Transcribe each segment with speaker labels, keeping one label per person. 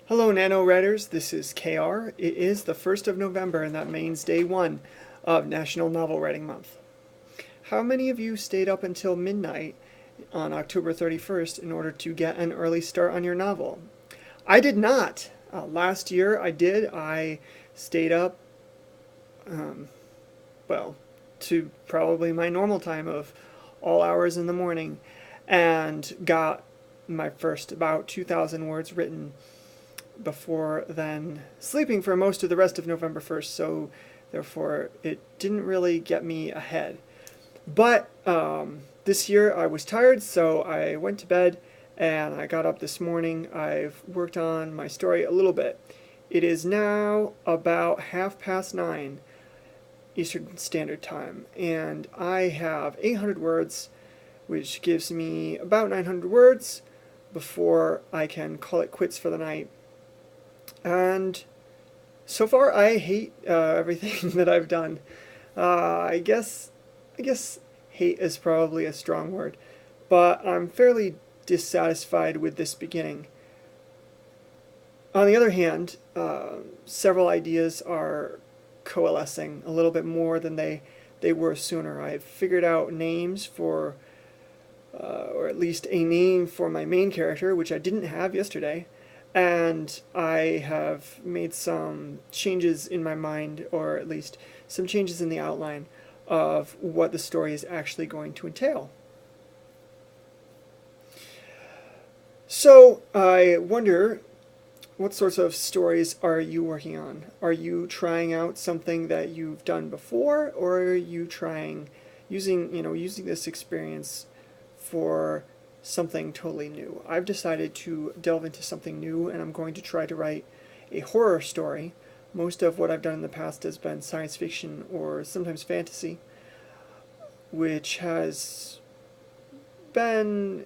Speaker 1: Hello NaNo Writers, this is KR. It is the 1st of November and that means day 1 of National Novel Writing Month. How many of you stayed up until midnight on October 31st in order to get an early start on your novel? I did not. Last year I did. I stayed up, well, to probably my normal time of all hours in the morning and got my first about 2,000 words written before then sleeping for most of the rest of November 1st, so therefore it didn't really get me ahead. But this year I was tired, so I went to bed and I got up this morning. I've worked on my story a little bit. It is now about 9:30 Eastern Standard Time, and I have 800 words, which gives me about 900 words before I can call it quits for the night. And so far, I hate everything that I've done. I guess hate is probably a strong word, but I'm fairly dissatisfied with this beginning. On the other hand, several ideas are coalescing a little bit more than they were sooner. I've figured out names for, or at least a name for my main character, which I didn't have yesterday. And I have made some changes in my mind, or at least some changes in the outline of what the story is actually going to entail. So I wonder, what sorts of stories are you working on? Are you trying out something that you've done before, or are you using this experience for something totally new? I've decided to delve into something new, and I'm going to try to write a horror story. Most of what I've done in the past has been science fiction or sometimes fantasy, which has been,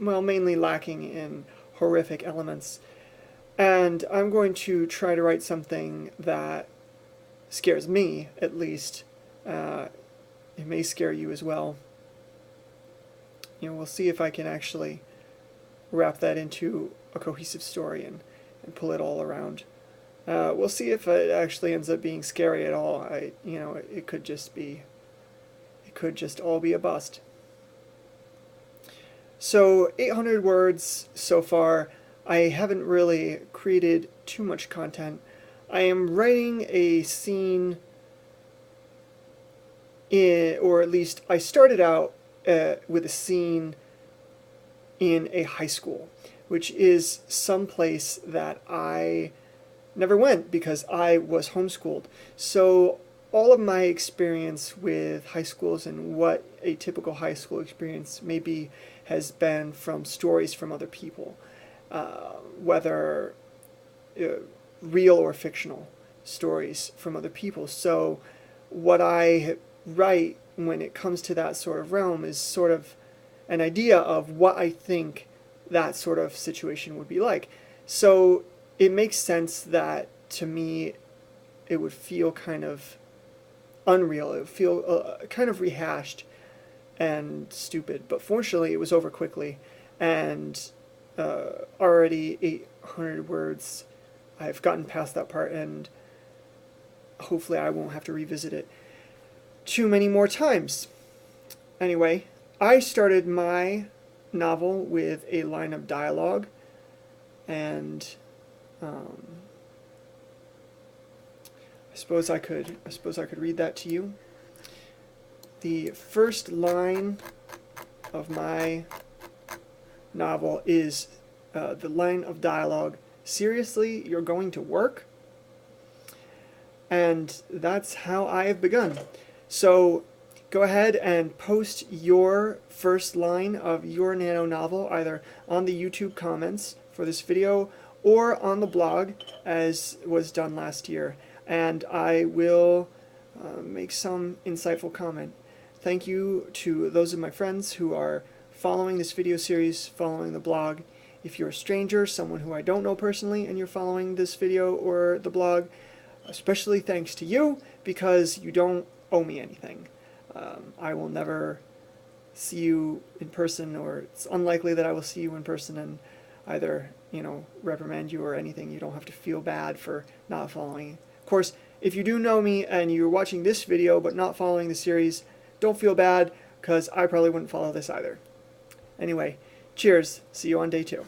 Speaker 1: well, mainly lacking in horrific elements. And I'm going to try to write something that scares me, at least. It may scare you as well. We'll see if I can actually wrap that into a cohesive story and pull it all around. We'll see if it actually ends up being scary at all. It could just all be a bust. So 800 words so far. I haven't really created too much content. I am writing a scene or at least I started out with a scene in a high school, which is some place that I never went because I was homeschooled. So all of my experience with high schools and what a typical high school experience may be has been from stories from other people, whether real or fictional stories from other people. So what I write when it comes to that sort of realm is sort of an idea of what I think that sort of situation would be like. So it makes sense that, to me, it would feel kind of unreal. It would feel kind of rehashed and stupid. But fortunately, it was over quickly, and already 800 words, I've gotten past that part, and hopefully I won't have to revisit it too many more times. Anyway, I started my novel with a line of dialogue, and I suppose I could read that to you. The first line of my novel is the line of dialogue, "Seriously, you're going to work?" And that's how I have begun. So go ahead and post your first line of your NaNo novel either on the YouTube comments for this video or on the blog, as was done last year, and I will make some insightful comment. Thank you to those of my friends who are following this video series, following the blog. If you're a stranger, someone who I don't know personally, and you're following this video or the blog, especially thanks to you, because you don't owe me anything. I will never see you in person, or it's unlikely that I will see you in person, and either reprimand you or anything. You don't have to feel bad for not following. Of course, if you do know me and you're watching this video but not following the series, don't feel bad, because I probably wouldn't follow this either. Anyway, cheers. See you on day 2.